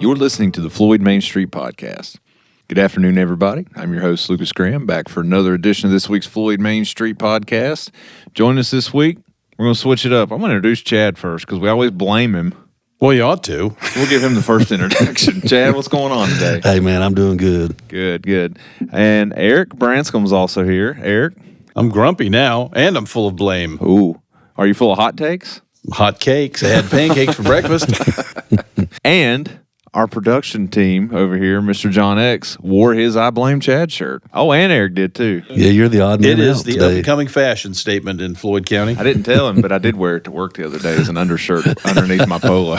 You're listening to the Floyd Main Street Podcast. Good afternoon, everybody. I'm your host, Lucas Graham, back for another edition of this week's Floyd Main Street Podcast. Join us this week. We're going to switch it up. I'm going to introduce Chad first because we always blame him. Well, you ought to. We'll give him the first introduction. Chad, what's going on today? Hey, man, I'm doing good. Good. And Eric Branscom's also here. Eric? I'm grumpy now, and I'm full of blame. Ooh. Are you full of hot takes? Hot cakes. I had pancakes for breakfast. And our production team over here, Mr. John X, wore his I Blame Chad shirt. Oh, and Eric did too. Yeah, you're the odd man It is out the today. up-and-coming fashion statement in Floyd County. I didn't tell him, but I did wear it to work the other day as an undershirt underneath my polo.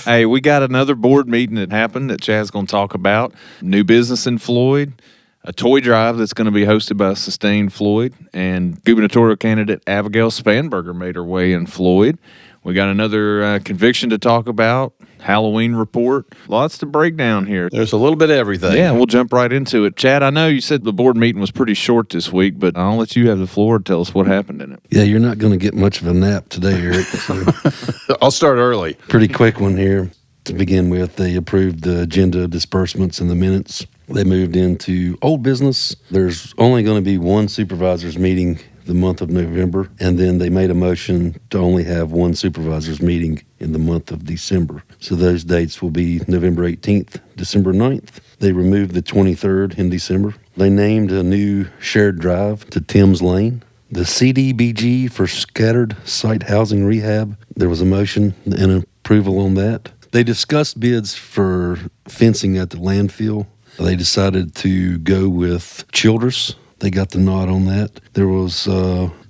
Hey, we got another board meeting that happened that Chad's going to talk about. New business in Floyd, a toy drive that's going to be hosted by Sustained Floyd, and gubernatorial candidate Abigail Spanberger made her way in Floyd. We got another conviction to talk about, Halloween report. Lots to break down here. There's a little bit of everything. Yeah, we'll jump right into it. Chad, I know you said the board meeting was pretty short this week, but I'll let you have the floor to tell us what happened in it. Yeah, you're not going to get much of a nap today, Eric. So I'll start early. pretty quick one here. To begin with, they approved the agenda disbursements and the minutes. They moved into old business. There's only going to be one supervisor's meeting the month of November, and then they made a motion to only have one supervisor's meeting in the month of December. So those dates will be November 18th, December 9th. They removed the 23rd in December. They named a new shared drive to Timms Lane. The CDBG for scattered site housing rehab, there was a motion and approval on that. They discussed bids for fencing at the landfill. They decided to go with Childress. They got the nod on that. There was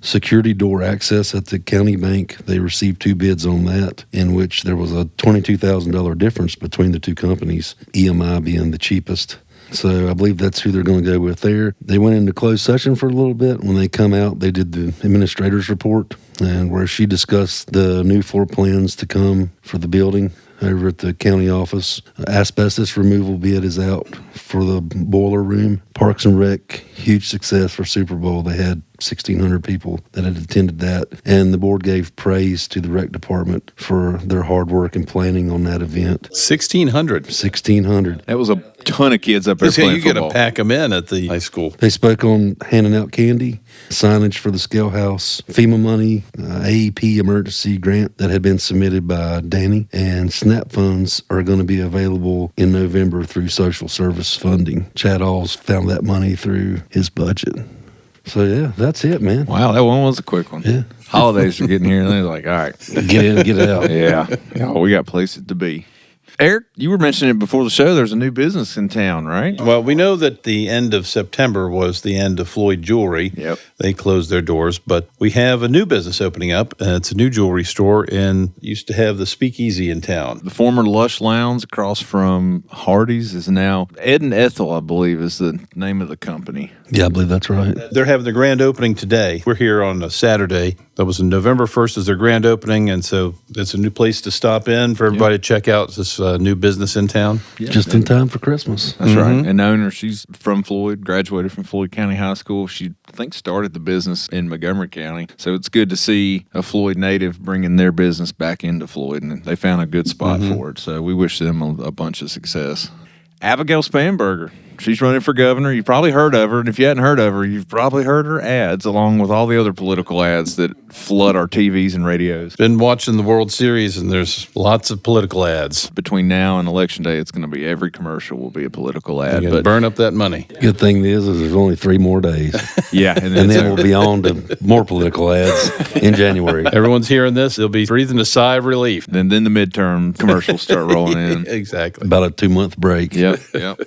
security door access at the county bank. They received 2 bids on that, in which there was a $22,000 difference between the two companies, EMI being the cheapest. So I believe that's who they're going to go with there. They went into closed session for a little bit. When they come out, they did the administrator's report, and where she discussed the new floor plans to come for the building over at the county office. Asbestos removal bid is out for the boiler room. Parks and Rec, huge success for Super Bowl. They had 1,600 people that had attended that, and the board gave praise to the rec department for their hard work and planning on that event. 1,600. 1,600. That was a ton of kids up there playing You got football. to pack them in at the high school. They spoke on handing out candy, signage for the scale house, FEMA money, AEP emergency grant that had been submitted by Danny, and SNAP funds are going to be available in November through social service funding. Chad Alls found that money through his budget. So, yeah, that's it, man. Wow, that one was a quick one. Yeah. Holidays are getting here, and they're like, all right. Get in, get out. Yeah, we got places to be. Eric, you were mentioning it before the show. There's a new business in town, right? Well, we know that the end of September was the end of Floyd Jewelry. Yep. They closed their doors, but we have a new business opening up. It's a new jewelry store, and used to have the Speakeasy in town. The former Lush Lounge across from Hardee's is now Ed and Ethel, I believe, is the name of the company. Yeah, I believe that's right. They're having their grand opening today. We're here on a Saturday. That was November 1st is their grand opening, and so it's a new place to stop in for everybody to check out this new business in town. Yeah. Just in time for Christmas. That's right. And the owner, she's from Floyd, graduated from Floyd County High School. She, I think, started the business in Montgomery County. So it's good to see a Floyd native bringing their business back into Floyd, and they found a good spot for it. So we wish them a bunch of success. Abigail Spanberger. She's running for governor. You've probably heard of her, and if you hadn't heard of her, you've probably heard her ads along with all the other political ads that flood our TVs and radios. Been watching the World Series, and there's lots of political ads. Between now and Election Day, it's going to be every commercial will be a political ad. You got to burn up that money. Good thing is there's only 3 more days. Yeah, And then we'll be on to more political ads in January. Everyone's hearing this. They'll be breathing a sigh of relief. then the midterm commercials start rolling in. Exactly. About a 2-month break. Yep.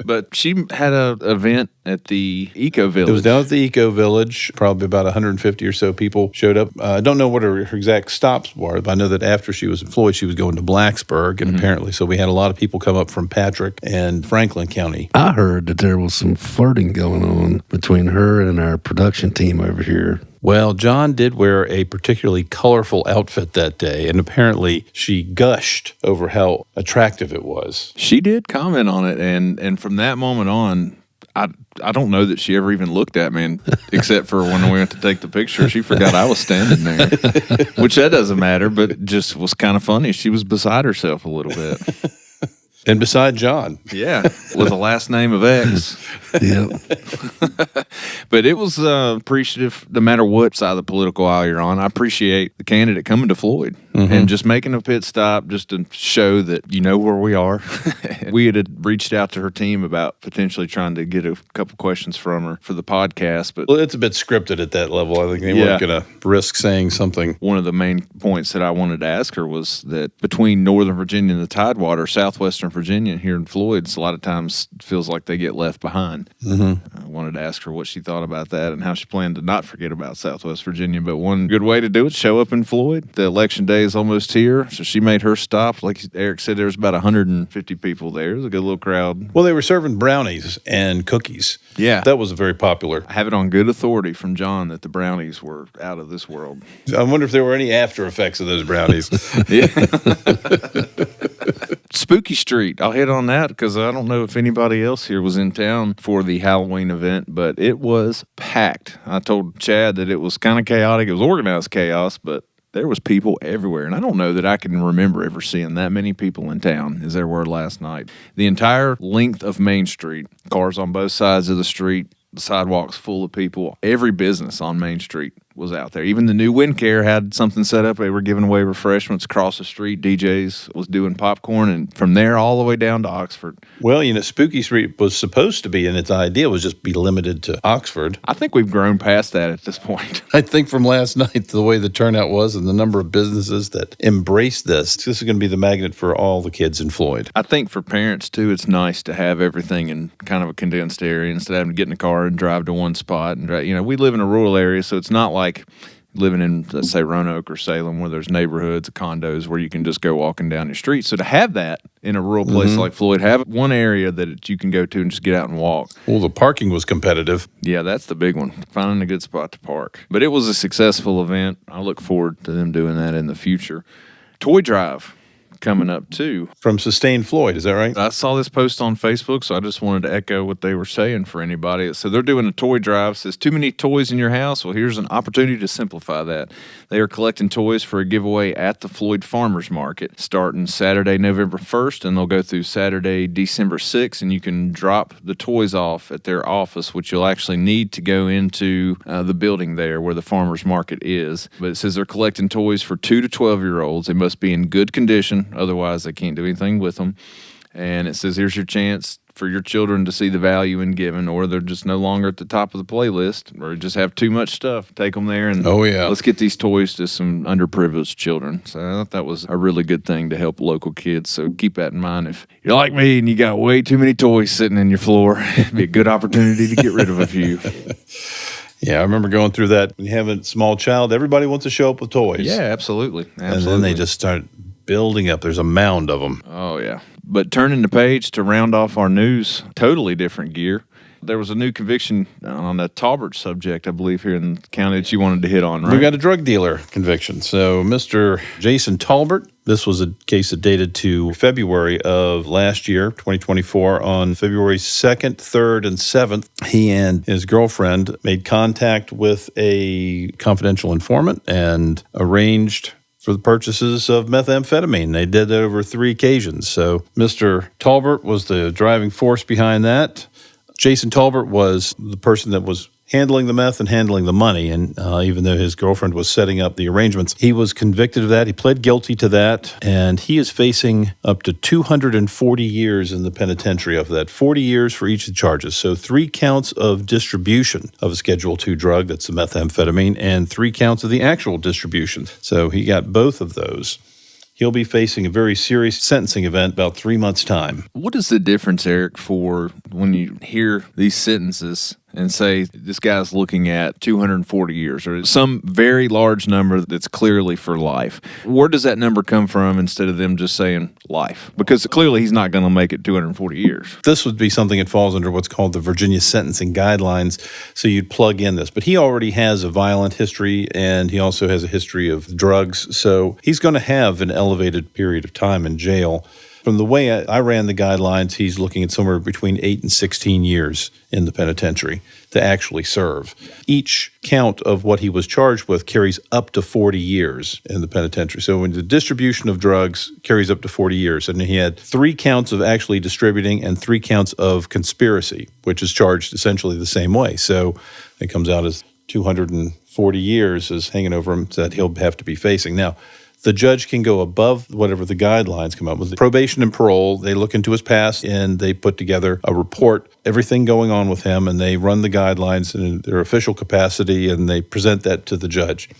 But she had an event at the Eco Village. It was down at the Eco Village. Probably about 150 or so people showed up. I don't know what her exact stops were, but I know that after she was in Floyd, she was going to Blacksburg, and apparently, so we had a lot of people come up from Patrick and Franklin County. I heard that there was some flirting going on between her and our production team over here. Well, John did wear a particularly colorful outfit that day, and apparently she gushed over how attractive it was. She did comment on it, and from that moment on, I don't know that she ever even looked at me, except for when we went to take the picture. She forgot I was standing there, which that doesn't matter, but it just was kind of funny. She was beside herself a little bit. And beside John. Yeah, with a last name of X. Yep. But it was appreciative no matter what side of the political aisle you're on. I appreciate the candidate coming to Floyd and just making a pit stop just to show that you know where we are. We had reached out to her team about potentially trying to get a couple questions from her for the podcast. But Well, it's a bit scripted at that level. I think they weren't going to risk saying something. one of the main points that I wanted to ask her was that between Northern Virginia and the Tidewater, Southwestern Virginia here in Floyd, a lot of times feels like they get left behind. I wanted to ask her what she thought about that and how she planned to not forget about Southwest Virginia. But one good way to do it, show up in Floyd. The election day is almost here, so she made her stop. Like Eric said, there was about 150 people there. It was a good little crowd. Well, they were serving brownies and cookies. Yeah. That was very popular. I have it on good authority from John that the brownies were out of this world. I wonder if there were any after effects of those brownies. Yeah. Spooky Street. I'll hit on that because I don't know if anybody else here was in town for the Halloween event, but it was packed. I told Chad that it was kind of chaotic. It was organized chaos, but there was people everywhere. And I don't know that I can remember ever seeing that many people in town as there were last night. The entire length of Main Street, cars on both sides of the street, the sidewalks full of people. Every business on Main Street was out there. Even the new WindCare had something set up. They were giving away refreshments across the street. DJs was doing popcorn, and from there all the way down to Oxford. Well, Spooky Street was supposed to be, and its idea was just be limited to Oxford. I think we've grown past that at this point. I think from last night, the way the turnout was and the number of businesses that embraced this is going to be the magnet for all the kids in Floyd. I think for parents, too, it's nice to have everything in kind of a condensed area instead of having to get in a car and drive to one spot. And we live in a rural area, so it's not like living in, let's say, Roanoke or Salem, where there's neighborhoods, condos where you can just go walking down your street. So to have that in a rural place like Floyd, have one area that you can go to and just get out and walk. Well, the parking was competitive. Yeah, that's the big one, finding a good spot to park. But it was a successful event. I look forward to them doing that in the future. Toy drive coming up, too. From Sustain Floyd, is that right? I saw this post on Facebook, so I just wanted to echo what they were saying for anybody. So they're doing a toy drive. It says, too many toys in your house? Well, here's an opportunity to simplify that. They are collecting toys for a giveaway at the Floyd Farmers Market starting Saturday, November 1st, and they'll go through Saturday, December 6th, and you can drop the toys off at their office, which you'll actually need to go into the building there where the Farmers Market is. But it says they're collecting toys for 2 to 12-year-olds. They must be in good condition. Otherwise, they can't do anything with them. And it says, here's your chance for your children to see the value in giving, or they're just no longer at the top of the playlist, or just have too much stuff. Take them there and let's get these toys to some underprivileged children. So I thought that was a really good thing to help local kids. So keep that in mind. If you're like me and you got way too many toys sitting in your floor, it'd be a good opportunity to get rid of a few. Yeah, I remember going through that. When you have a small child, everybody wants to show up with toys. Yeah, absolutely. And then they just start building up. There's a mound of them. Oh, yeah. But turning the page to round off our news, totally different gear. There was a new conviction on the Talbert subject, I believe, here in the county that you wanted to hit on, right? We got a drug dealer conviction. So Mr. Jason Talbert, this was a case that dated to February of last year, 2024. On February 2nd, 3rd, and 7th, he and his girlfriend made contact with a confidential informant and arranged for the purchases of methamphetamine. They did that over 3 occasions. So Mr. Talbert was the driving force behind that. Jason Talbert was the person that was handling the meth and handling the money. And even though his girlfriend was setting up the arrangements, he was convicted of that. He pled guilty to that. And he is facing up to 240 years in the penitentiary of that, 40 years for each of the charges. So 3 counts of distribution of a Schedule II drug, that's the methamphetamine, and 3 counts of the actual distribution. So he got both of those. He'll be facing a very serious sentencing event about 3 months' time. What is the difference, Eric, for when you hear these sentences and say this guy's looking at 240 years or some very large number that's clearly for life? Where does that number come from instead of them just saying life? Because clearly he's not going to make it 240 years. This would be something that falls under what's called the Virginia Sentencing Guidelines, so you'd plug in this. But he already has a violent history, and he also has a history of drugs, so he's going to have an elevated period of time in jail. From the way I ran the guidelines, he's looking at somewhere between 8 and 16 years in the penitentiary to actually serve. Each count of what he was charged with carries up to 40 years in the penitentiary. So when the distribution of drugs carries up to 40 years, and he had 3 counts of actually distributing and 3 counts of conspiracy, which is charged essentially the same way. So it comes out as 240 years is hanging over him that he'll have to be facing. Now, the judge can go above whatever the guidelines come up with. Probation and parole, they look into his past and they put together a report, everything going on with him, and they run the guidelines in their official capacity and they present that to the judge.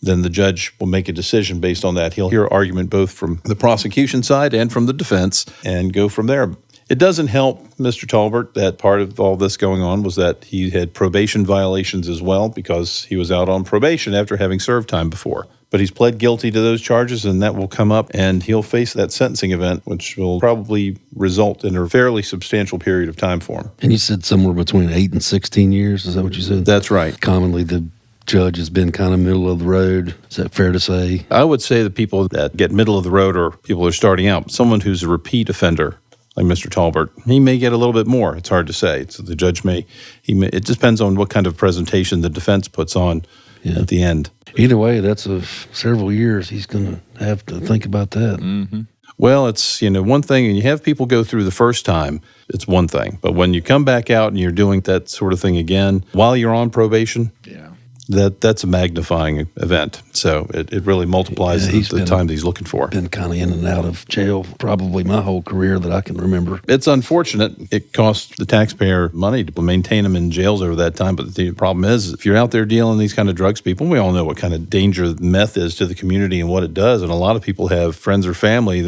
Then the judge will make a decision based on that. He'll hear argument both from the prosecution side and from the defense and go from there. It doesn't help Mr. Talbert that part of all this going on was that he had probation violations as well because he was out on probation after having served time before. But he's pled guilty to those charges, and that will come up, and he'll face that sentencing event, which will probably result in a fairly substantial period of time for him. And you said somewhere between 8 and 16 years. Is that what you said? That's right. Commonly, the judge has been kind of middle of the road. Is that fair to say? I would say the people that get middle of the road are people who are starting out. Someone who's a repeat offender, like Mr. Talbert, he may get a little bit more. It's hard to say. So the judge may, it depends on what kind of presentation the defense puts on at the end. Either way, that's several years. He's going to have to think about that. Mm-hmm. Well, it's, one thing, and you have people go through the first time, it's one thing. But when you come back out and you're doing that sort of thing again, while you're on probation, that's a magnifying event. So it really multiplies the time that he's looking for. Been kind of in and out of jail probably my whole career that I can remember. It's unfortunate. It costs the taxpayer money to maintain them in jails over that time. But the problem is, if you're out there dealing these kind of drugs, people, we all know what kind of danger meth is to the community and what it does. And a lot of people have friends or family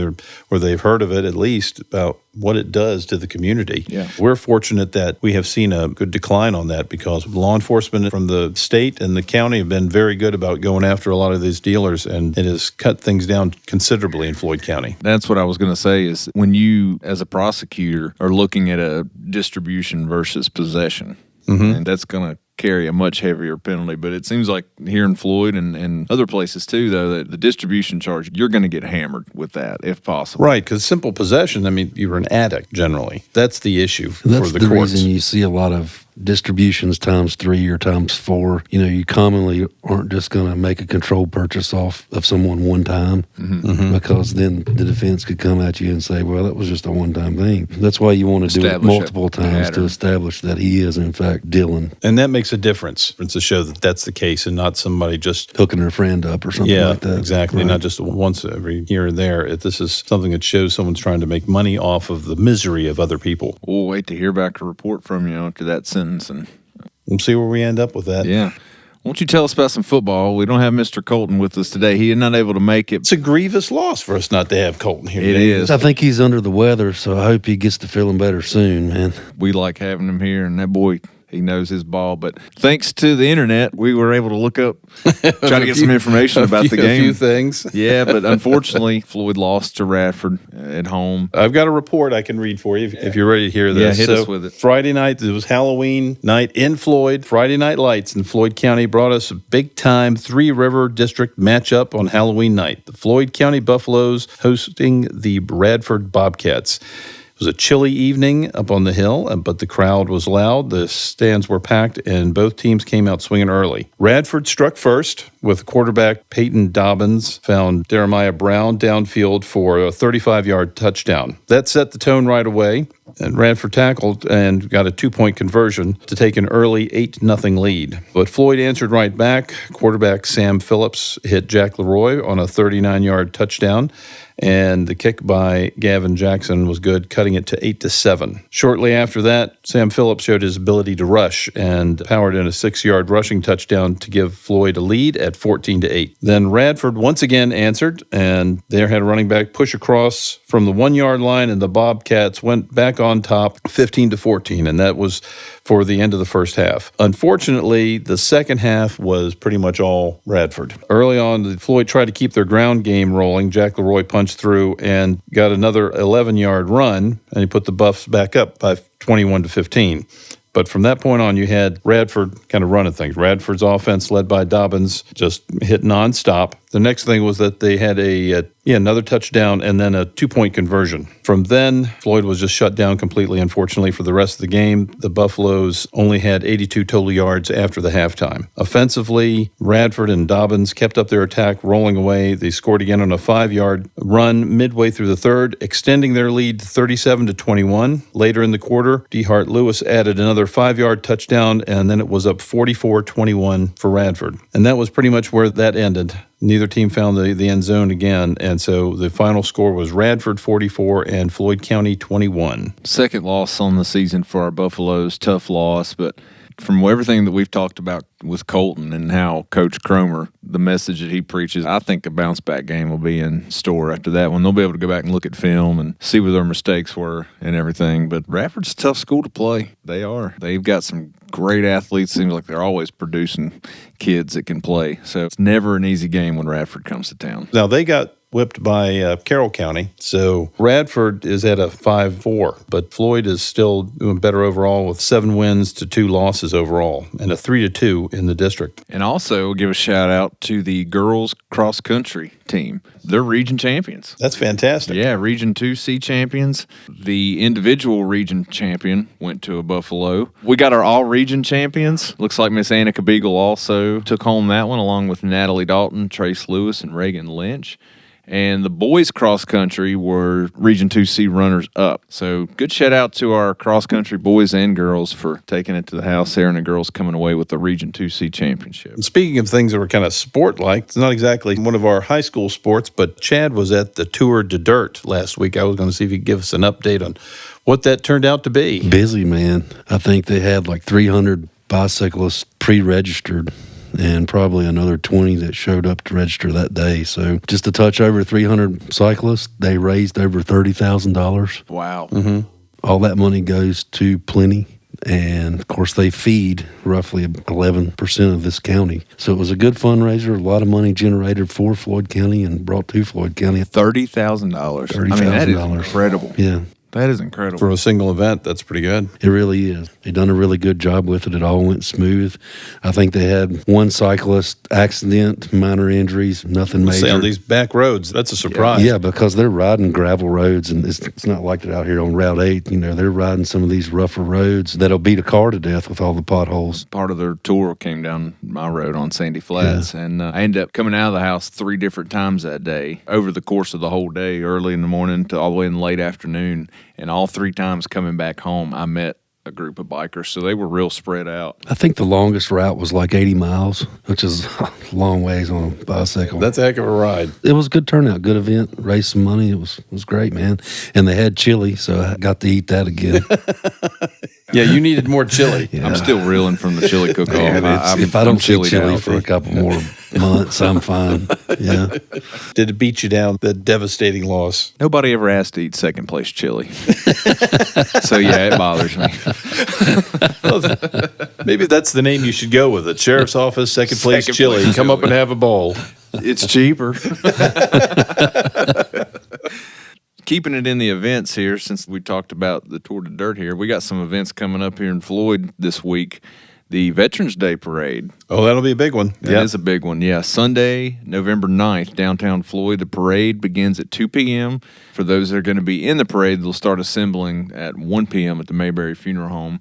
where they've heard of it at least about what it does to the community. Yeah. We're fortunate that we have seen a good decline on that because law enforcement from the state and the county have been very good about going after a lot of these dealers, and it has cut things down considerably in Floyd County. That's what I was going to say is when you, as a prosecutor, are looking at a distribution versus possession, and that's going to carry a much heavier penalty. But it seems like here in Floyd and other places too, though, that the distribution charge, you're going to get hammered with that if possible. Right, because simple possession, you're an addict generally. That's the issue for the courts. That's the reason you see a lot of distributions times 3 or times 4. You commonly aren't just going to make a controlled purchase off of someone one time because then the defense could come at you and say, well, that was just a one-time thing. That's why you want to do it multiple times to establish that he is, in fact, dealing. And that makes a difference to show that that's the case and not somebody just hooking their friend up or something like that. Yeah, exactly. Right. Not just once every here and there. This is something that shows someone's trying to make money off of the misery of other people. We'll wait to hear back a report from you after that sentence. And we'll see where we end up with that. Yeah. Won't you tell us about some football? We don't have Mr. Colton with us today. He is not able to make it. It's a grievous loss for us not to have Colton here. It is. I think he's under the weather, so I hope he gets to feeling better soon, man. We like having him here, and that boy, he knows his ball. But thanks to the internet, we were able to look up, try to get some information about the game. A few things. Yeah, but unfortunately, Floyd lost to Radford at home. I've got a report I can read for you if you're ready to hear this. Yeah, hit us with it. Friday night, it was Halloween night in Floyd. Friday Night Lights in Floyd County brought us a big-time Three River District matchup on Halloween night. The Floyd County Buffaloes hosting the Radford Bobcats. It was a chilly evening up on the hill, but the crowd was loud, the stands were packed, and both teams came out swinging early. Radford struck first with quarterback Peyton Dobbins, found Jeremiah Brown downfield for a 35-yard touchdown. That set the tone right away, and Radford tackled and got a 2-point conversion to take an early 8-0 lead. But Floyd answered right back. Quarterback Sam Phillips hit Jack Leroy on a 39-yard touchdown, and the kick by Gavin Jackson was good, cutting it to 8-7. Shortly after that, Sam Phillips showed his ability to rush and powered in a 6-yard rushing touchdown to give Floyd a lead at 14-8. Then Radford once again answered, and they had a running back push across from the 1-yard line, and the Bobcats went back on top 15-14, and that was for the end of the first half. Unfortunately, the second half was pretty much all Radford. Early on, Floyd tried to keep their ground game rolling. Jack Leroy punched through and got another 11-yard run, and he put the Buffs back up by 21-15. But from that point on, you had Radford kind of running things. Radford's offense, led by Dobbins, just hit nonstop. The next thing was that they had a Yeah, another touchdown and then a 2-point conversion. From then, Floyd was just shut down completely, unfortunately, for the rest of the game. The Buffaloes only had 82 total yards after the halftime. Offensively, Radford and Dobbins kept up their attack, rolling away. They scored again on a 5-yard run midway through the third, extending their lead 37-21. Later in the quarter, DeHart Lewis added another 5-yard touchdown, and then it was up 44-21 for Radford. And that was pretty much where that ended. Neither team found the end zone again, and so the final score was Radford 44 and Floyd County 21. Second loss on the season for our Buffaloes. Tough loss, but from everything that we've talked about with Colton and how Coach Cromer, the message that he preaches, I think a bounce-back game will be in store after that one. They'll be able to go back and look at film and see where their mistakes were and everything. But Radford's a tough school to play. They are. They've got some great athletes. Seems like they're always producing kids that can play. So it's never an easy game when Radford comes to town. Now, they got whipped by Carroll County. So Radford is at a 5-4, but Floyd is still doing better overall with 7 wins to 2 losses overall and a 3-2 in the district. And also give a shout out to the girls cross country team. They're region champions. That's fantastic. Yeah, Region 2C champions. The individual region champion went to a Buffalo. We got our all-region champions. Looks like Miss Annika Beagle also took home that one, along with Natalie Dalton, Trace Lewis, and Reagan Lynch. And the boys cross-country were Region 2C runners-up. So good shout-out to our cross-country boys and girls for taking it to the house there, and the girls coming away with the Region 2C championship. And speaking of things that were kind of sport-like, it's not exactly one of our high school sports, but Chad was at the Tour de Dirt last week. I was going to see if he could give us an update on what that turned out to be. Busy, man. I think they had like 300 bicyclists pre-registered, and probably another 20 that showed up to register that day. So just a touch over 300 cyclists. They raised over $30,000. Wow. Mm-hmm. All that money goes to Plenty. And, of course, they feed roughly 11% of this county. So it was a good fundraiser, a lot of money generated for Floyd County and brought to Floyd County. $30,000. I mean, that is incredible. Yeah. That is incredible. For a single event, that's pretty good. It really is. They done a really good job with it. It all went smooth. I think they had one cyclist accident, minor injuries, nothing major. Say on these back roads, that's a surprise. Yeah, because they're riding gravel roads, and it's not like they're out here on Route 8. You know, they're riding some of these rougher roads that'll beat a car to death with all the potholes. Part of their tour came down my road on Sandy Flats, and I ended up coming out of the house 3 different times that day over the course of the whole day, early in the morning to all the way in the late afternoon. And all 3 times coming back home, I met a group of bikers, so they were real spread out. I think the longest route was like 80 miles, which is a long ways on a bicycle. That's a heck of a ride. It was a good turnout, good event, raised some money. It was great, man. And they had chili, so I got to eat that again. Yeah, you needed more chili. Yeah. I'm still reeling from the chili cook-off. If I don't see chilied chili out. for a couple more months, I'm fine. Yeah. Did it beat you down, the devastating loss? Nobody ever asked to eat second place chili. So, yeah, it bothers me. Well, maybe that's the name you should go with it. Sheriff's Office, second place chili. place Come up chili. and have a bowl. It's cheaper. Keeping it in the events here, since we talked about the Tour de Dirt here, we got some events coming up here in Floyd this week. The Veterans Day Parade. Oh, that'll be a big one. That is a big one, yeah. Sunday, November 9th, downtown Floyd. The parade begins at 2 p.m. For those that are going to be in the parade, they'll start assembling at 1 p.m. at the Mayberry Funeral Home.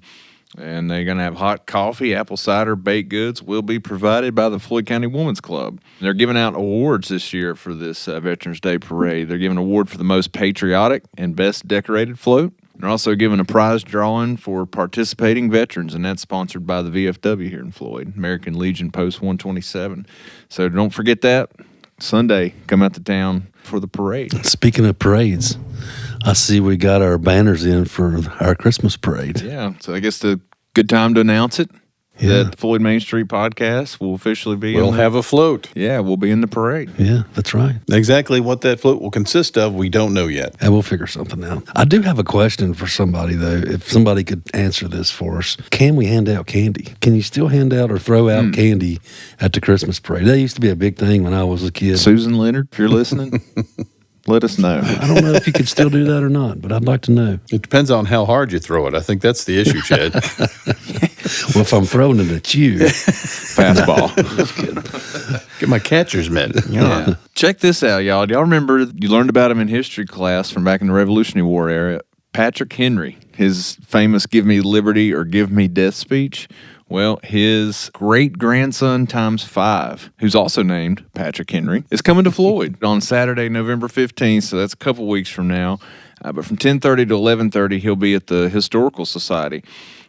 And they're going to have hot coffee, apple cider, baked goods will be provided by the Floyd County Women's Club. They're giving out awards this year for this Veterans Day Parade. They're giving an award for the most patriotic and best decorated float. They're also giving a prize drawing for participating veterans, and that's sponsored by the VFW here in Floyd, American Legion Post 127. So don't forget that. Sunday, come out to town for the parade. Speaking of parades, I see we got our banners in for our Christmas parade. Yeah, so I guess the good time to announce it. Yeah. That Floyd Main Street podcast will officially be We'll have a float. Yeah, we'll be in the parade. Yeah, that's right. Exactly what that float will consist of, we don't know yet. And we'll figure something out. I do have a question for somebody, though. If somebody could answer this for us, can we hand out candy? Can you still hand out or throw out candy at the Christmas parade? That used to be a big thing when I was a kid. Susan Leonard, if you're listening, let us know. I don't know if you could still do that or not, but I'd like to know. It depends on how hard you throw it. I think that's the issue, Chad. Well, if I'm throwing it at you. Fastball. Just kidding. Get my catcher's mitt. Yeah. Check this out, y'all. Do y'all remember you learned about him in history class from back in the Revolutionary War era? Patrick Henry, his famous "Give me liberty or give me death" speech. Well, his great-grandson times 5, who's also named Patrick Henry, is coming to Floyd on Saturday, November 15th, so that's a couple weeks from now. But from 10:30 to 11:30, he'll be at the Historical Society.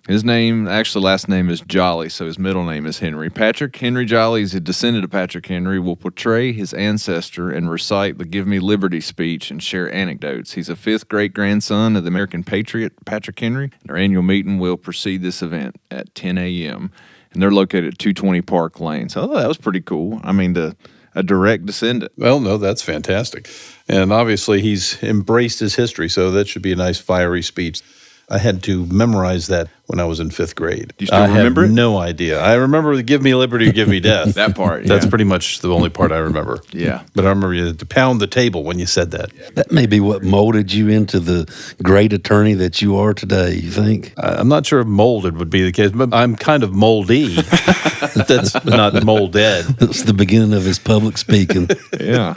His name, actually last name is Jolly, so his middle name is Henry. Patrick Henry Jolly is a descendant of Patrick Henry, will portray his ancestor and recite the Give Me Liberty speech and share anecdotes. He's a 5th great-grandson of the American patriot Patrick Henry. Their annual meeting will precede this event at 10 a.m., and they're located at 220 Park Lane. So that was pretty cool. I mean, a direct descendant. Well, no, that's fantastic. And obviously he's embraced his history, so that should be a nice fiery speech. I had to memorize that when I was in 5th grade. Do you still remember it? No idea. I remember the "Give me liberty or give me death." That part, yeah. That's pretty much the only part I remember. Yeah. But I remember you had to pound the table when you said that. That may be what molded you into the great attorney that you are today, you think? I'm not sure if molded would be the case, but I'm kind of moldy. That's not molded. It's the beginning of his public speaking. Yeah.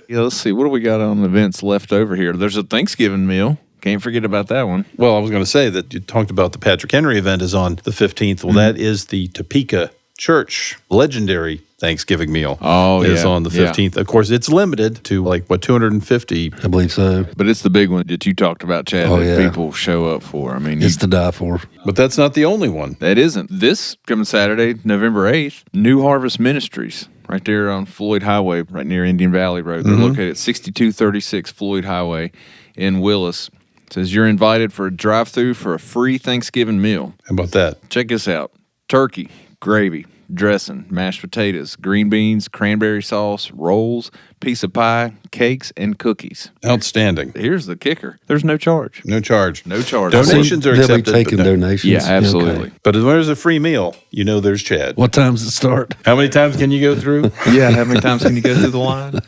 Let's see. What do we got on events left over here? There's a Thanksgiving meal. Can't forget about that one. Well, I was going to say that you talked about the Patrick Henry event is on the 15th. Well, that is the Topeka Church legendary Thanksgiving meal. Oh, is yeah. on the 15th. Yeah. Of course, it's limited to 250. I believe so. But it's the big one that you talked about, Chad, that people show up for. I mean, it's to die for. But that's not the only one. That isn't. This coming Saturday, November 8th, New Harvest Ministries, right there on Floyd Highway, right near Indian Valley Road. They're located at 6236 Floyd Highway in Willis. It says you're invited for a drive-through for a free Thanksgiving meal. How about that? Check this out. Turkey, gravy, dressing, mashed potatoes, green beans, cranberry sauce, rolls, piece of pie, cakes, and cookies. Outstanding. Here's the kicker. There's no charge. No charge. No charge. Donations are accepted. They'll be taking donations. Yeah, absolutely. Okay. But as long as there's a free meal, there's Chad. What time does it start? How many times can you go through? Yeah, how many times can you go through the line?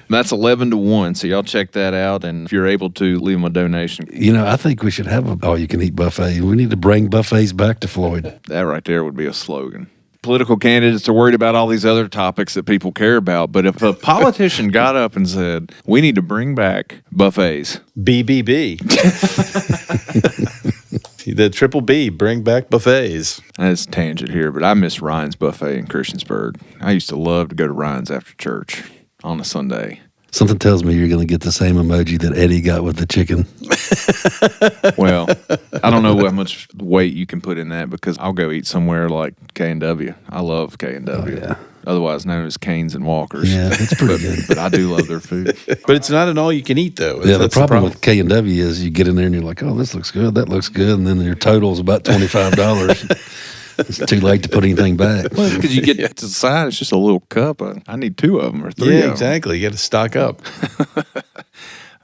That's 11 to 1, so y'all check that out, and if you're able to, leave them a donation. I think we should have an all-you-can-eat buffet. We need to bring buffets back to Floyd. That right there would be a slogan. Political candidates are worried about all these other topics that people care about, but if a politician got up and said, we need to bring back buffets. BBB. The triple B, bring back buffets. That's a tangent here, but I miss Ryan's Buffet in Christiansburg. I used to love to go to Ryan's after church on a Sunday. Something tells me you're going to get the same emoji that Eddie got with the chicken. Well, I don't know how much weight you can put in that because I'll go eat somewhere like K&W. I love K&W. Oh, yeah. Otherwise known as Canes and Walkers. Yeah, it's pretty good. But I do love their food. But it's not an all-you-can-eat, though. Yeah, the problem with K&W is you get in there and you're like, oh, this looks good, that looks good, and then your total is about $25. It's too late to put anything back. Well, because you get to the side, it's just a little cup. I need 2 of them or 3 of them. Yeah, exactly. You got to stock up.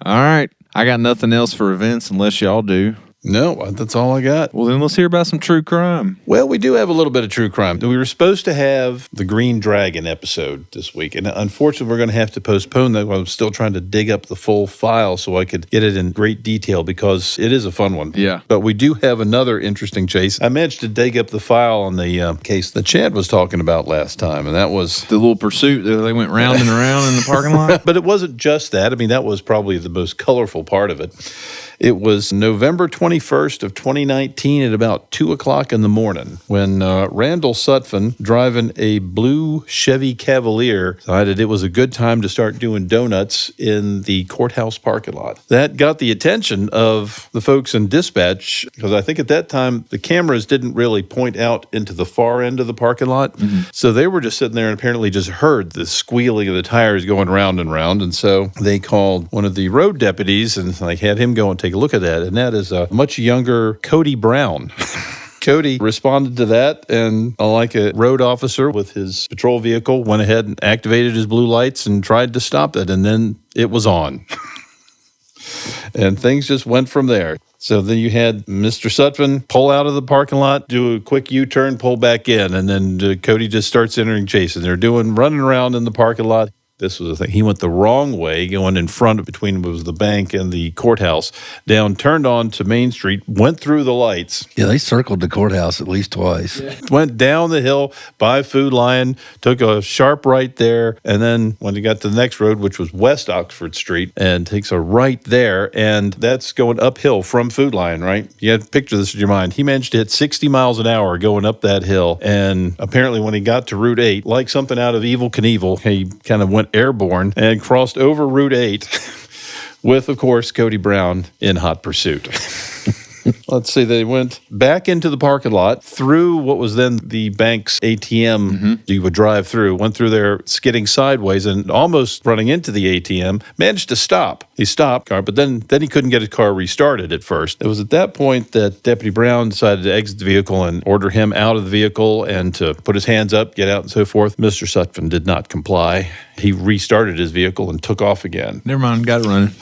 All right. I got nothing else for events unless y'all do. No, that's all I got. Well, then let's hear about some true crime. Well, we do have a little bit of true crime. We were supposed to have the Green Dragon episode this week, and unfortunately, we're going to have to postpone that. I'm still trying to dig up the full file so I could get it in great detail because it is a fun one. Yeah. But we do have another interesting chase. I managed to dig up the file on the case that Chad was talking about last time, and that was the little pursuit that they went round and around in the parking lot. But it wasn't just that. I mean, that was probably the most colorful part of it. It was November 21st of 2019 at about 2 o'clock in the morning when Randall Sutphin, driving a blue Chevy Cavalier, decided it was a good time to start doing donuts in the courthouse parking lot. That got the attention of the folks in dispatch because I think at that time the cameras didn't really point out into the far end of the parking lot. Mm-hmm. So they were just sitting there and apparently just heard the squealing of the tires going round and round. And so they called one of the road deputies and had him go and take a look at that, and that is a much younger Cody Brown. Cody responded to that, and like a road officer with his patrol vehicle, went ahead and activated his blue lights and tried to stop it, and then it was on. And things just went from there. So then you had Mr. Sutphin pull out of the parking lot, do a quick U-turn, pull back in, and then Cody just starts entering chase, and they're running around in the parking lot. This was the thing. He went the wrong way, going in front of between was the bank and the courthouse, down, turned on to Main Street, went through the lights. Yeah, they circled the courthouse at least twice. Went down the hill by Food Lion, took a sharp right there, and then when he got to the next road, which was West Oxford Street, and takes a right there, and that's going uphill from Food Lion, right? You have to picture this in your mind. He managed to hit 60 miles an hour going up that hill, and apparently when he got to Route 8, like something out of Evel Knievel, he kind of went airborne and crossed over Route 8 with, of course, Cody Brown in hot pursuit. Let's see, they went back into the parking lot through what was then the bank's ATM. You would drive through, went through there skidding sideways and almost running into the ATM, managed to stop. He stopped, but then he couldn't get his car restarted at first. It was at that point that Deputy Brown decided to exit the vehicle and order him out of the vehicle and to put his hands up, get out and so forth. Mr. Sutphin did not comply. He restarted his vehicle and took off again. Never mind, got it running.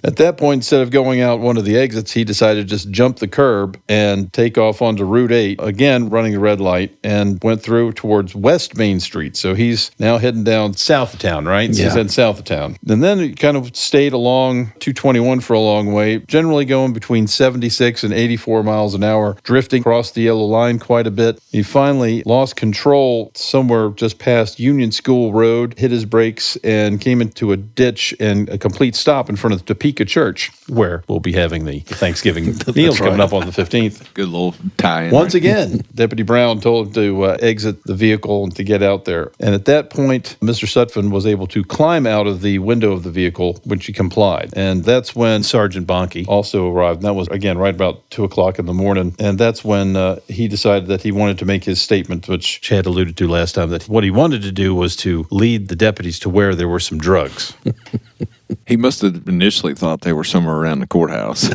At that point, instead of going out one of the exits, he decided to just jump the curb and take off onto Route 8, again running the red light, and went through towards West Main Street. So he's now heading down south of town, right? So Yeah. he's heading south of town. And then he kind of stayed along 221 for a long way, generally going between 76 and 84 miles an hour, drifting across the yellow line quite a bit. He finally lost control somewhere just past Union School Road, hit his brakes, and came into a ditch and a complete stop in front of Topeka Church, where we'll be having the Thanksgiving meals coming up on the 15th. Good little tie-in. Once again, Deputy Brown told him to exit the vehicle and to get out there. And at that point, Mr. Sutphin was able to climb out of the window of the vehicle, which he complied. And that's when Sergeant Bonke also arrived. And that was, again, right about 2 o'clock in the morning. And that's when he decided that he wanted to make his statement, which Chad alluded to last time, that what he wanted to do was to lead the deputies to where there were some drugs. He must have initially thought they were somewhere around the courthouse.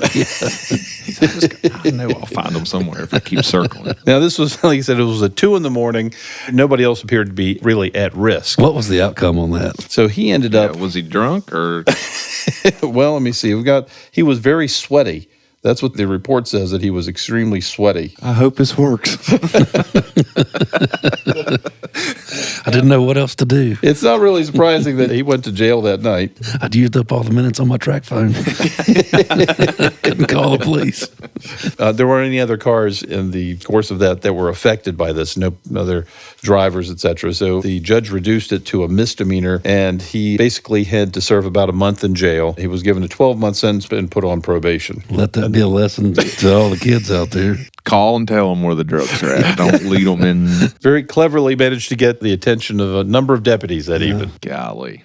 I know I'll find them somewhere if I keep circling. Now, this was, like I said, it was at 2 in the morning. Nobody else appeared to be really at risk. What was the outcome on that? So he ended up, Was he drunk or? well, let me see. He was very sweaty. That's what the report says, that he was extremely sweaty. I hope this works. I didn't know what else to do. It's not really surprising that he went to jail that night. I'd used up all the minutes on my track phone. Couldn't call the police. There weren't any other cars in the course of that were affected by this, no other drivers, etc. So the judge reduced it to a misdemeanor, and he basically had to serve about a month in jail. He was given a 12-month sentence and put on probation. Let that be a lesson to all the kids out there. Call and tell them where the drugs are at. Don't lead them in. Very cleverly managed to get the attention of a number of deputies that evening. Golly.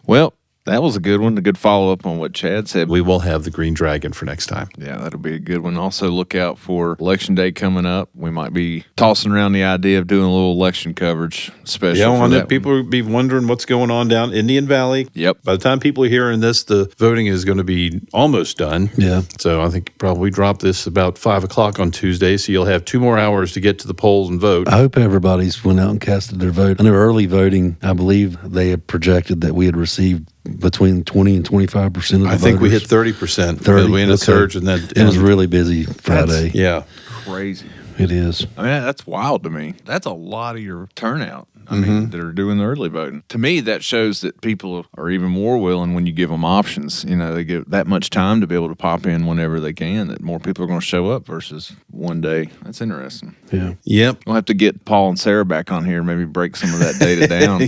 Well, that was a good one. A good follow-up on what Chad said. We will have the Green Dragon for next time. Yeah, that'll be a good one. Also, look out for Election Day coming up. We might be tossing around the idea of doing a little election coverage special. Yeah, for that people will be wondering what's going on down Indian Valley. Yep. By the time people are hearing this, the voting is going to be almost done. Yeah. So I think probably drop this about 5 o'clock on Tuesday, so you'll have 2 more hours to get to the polls and vote. I hope everybody's went out and casted their vote. I know early voting, I believe they had projected that we had received between 20 and 25% of the I think we hit voters. 30%. 30, We had a okay. surge, and then It was really busy Friday. yeah. Crazy. It is. I mean, that's wild to me. That's a lot of your turnout. I mean, that are doing the early voting. To me, that shows that people are even more willing when you give them options. You know, they give that much time to be able to pop in whenever they can, that more people are going to show up versus one day. That's interesting. Yeah. Yep. We'll have to get Paul and Sarah back on here, maybe break some of that data down.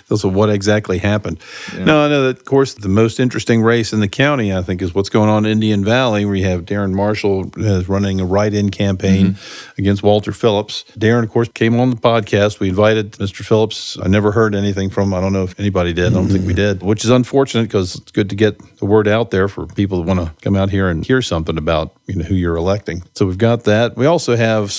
Those are what exactly happened. Yeah. No, I know that, of course, the most interesting race in the county, I think, is what's going on in Indian Valley, where you have Darren Marshall running a write-in campaign against Walter Phillips. Darren, of course, came on the podcast. We invited Mr. Phillips. I never heard anything from him. I don't know if anybody did. I don't think we did, which is unfortunate because it's good to get the word out there for people that want to come out here and hear something about who you're electing. So we've got that. We also have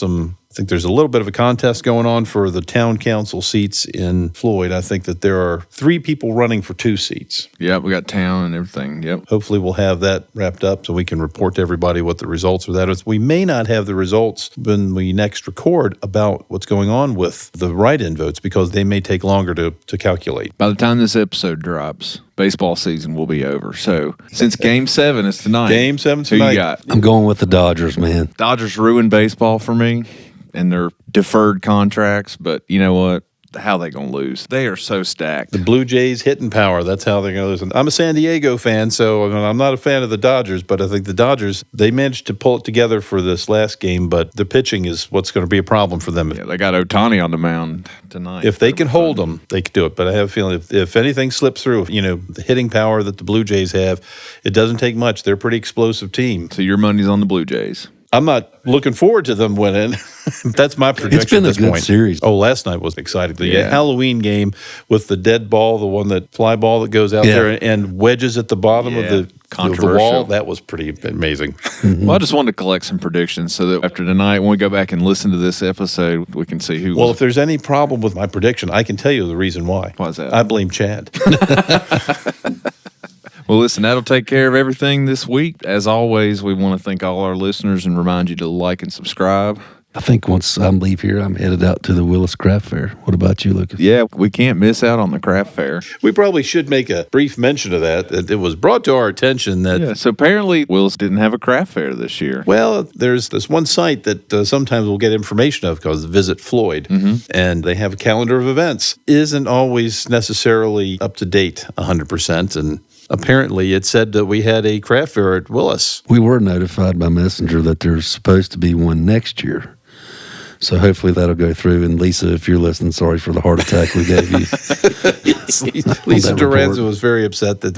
I think there's a little bit of a contest going on for the town council seats in Floyd. I think that there are 3 people running for 2 seats. Yep, we got town and everything. Yep. Hopefully we'll have that wrapped up so we can report to everybody what the results of that is. We may not have the results when we next record about what's going on with the write-in votes because they may take longer to calculate. By the time this episode drops, baseball season will be over. So since Game 7 is tonight. Game 7 Who tonight. you got? I'm going with the Dodgers, man. Dodgers ruined baseball for me and their deferred contracts, but you know what? how they going to lose. They are so stacked. The Blue Jays hitting power, that's how they're going to lose. And I'm a San Diego fan, so I'm not a fan of the Dodgers, but I think the Dodgers, they managed to pull it together for this last game, but the pitching is what's going to be a problem for them. Yeah, they got Ohtani on the mound tonight. If they can hold them, they can do it. But I have a feeling if anything slips through, the hitting power that the Blue Jays have, it doesn't take much. They're a pretty explosive team. So your money's on the Blue Jays. I'm not looking forward to them winning. That's my projection. It's been at this a good point. series. Oh, last night was exciting. The Halloween game with the dead ball, the one that fly ball that goes out there and wedges at the bottom of the wall. That was pretty amazing. Well, I just wanted to collect some predictions so that after tonight, when we go back and listen to this episode, we can see who. Well, if there's any problem with my prediction, I can tell you the reason why. Why's that? I blame Chad. Well, listen, that'll take care of everything this week. As always, we want to thank all our listeners and remind you to like and subscribe. I think once I leave here, I'm headed out to the Willis Craft Fair. What about you, Lucas? Yeah, we can't miss out on the craft fair. We probably should make a brief mention of that. It was brought to our attention that... Yeah, so apparently Willis didn't have a craft fair this year. Well, there's this one site that sometimes we'll get information of called Visit Floyd, and they have a calendar of events. Isn't always necessarily up to date 100%, and apparently it said that we had a craft fair at Willis. We were notified by messenger that there's supposed to be one next year. So hopefully that'll go through. And Lisa, if you're listening, sorry for the heart attack we gave you. Lisa Duranza was very upset that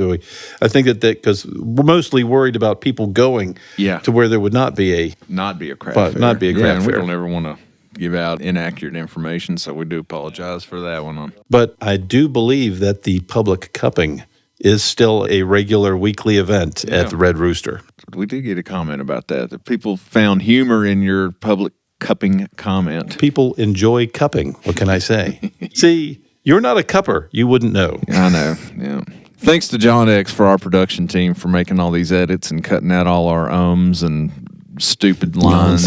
I think that because we're mostly worried about people going to where there would not be a craft fair. Not be a craft and fair. We don't ever want to give out inaccurate information, so we do apologize for that one. But I do believe that the public cupping is still a regular weekly event at the Red Rooster. We did get a comment about that people found humor in your public cupping comment. People enjoy cupping. What can I say? See, you're not a cupper. You wouldn't know. I know. Yeah. Thanks to John X for our production team for making all these edits and cutting out all our ums and stupid lines.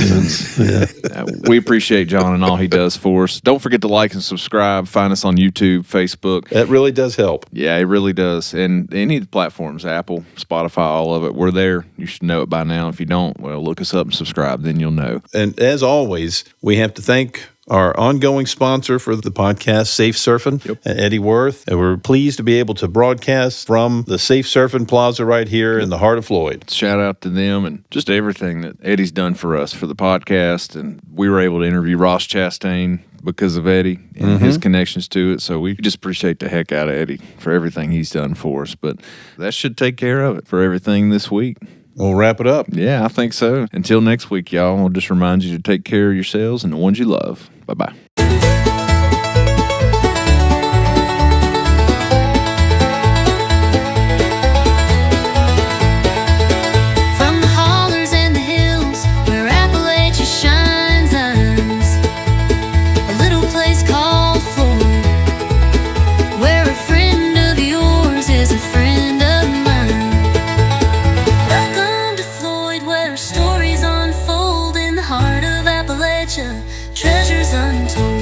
We appreciate John and all he does for us. Don't forget to like and subscribe. Find us on YouTube, Facebook. That really does help. Yeah, it really does. And any of the platforms, Apple, Spotify, all of it, we're there. You should know it by now. If you don't, well, look us up and subscribe. Then you'll know. And as always, we have to thank our ongoing sponsor for the podcast, Safe Surfing, Eddie Worth. And we're pleased to be able to broadcast from the Safe Surfing Plaza right here in the heart of Floyd. Shout out to them and just everything that Eddie's done for us for the podcast. And we were able to interview Ross Chastain because of Eddie and his connections to it. So we just appreciate the heck out of Eddie for everything he's done for us. But that should take care of it for everything this week. We'll wrap it up. Yeah, I think so. Until next week, y'all, we'll just remind you to take care of yourselves and the ones you love. Bye-bye. From the hollers and the hills where Appalachia shines, a little place called Floyd, where a friend of yours is a friend of mine. Welcome to Floyd, where stories unfold in the heart of Appalachia, treasures untold.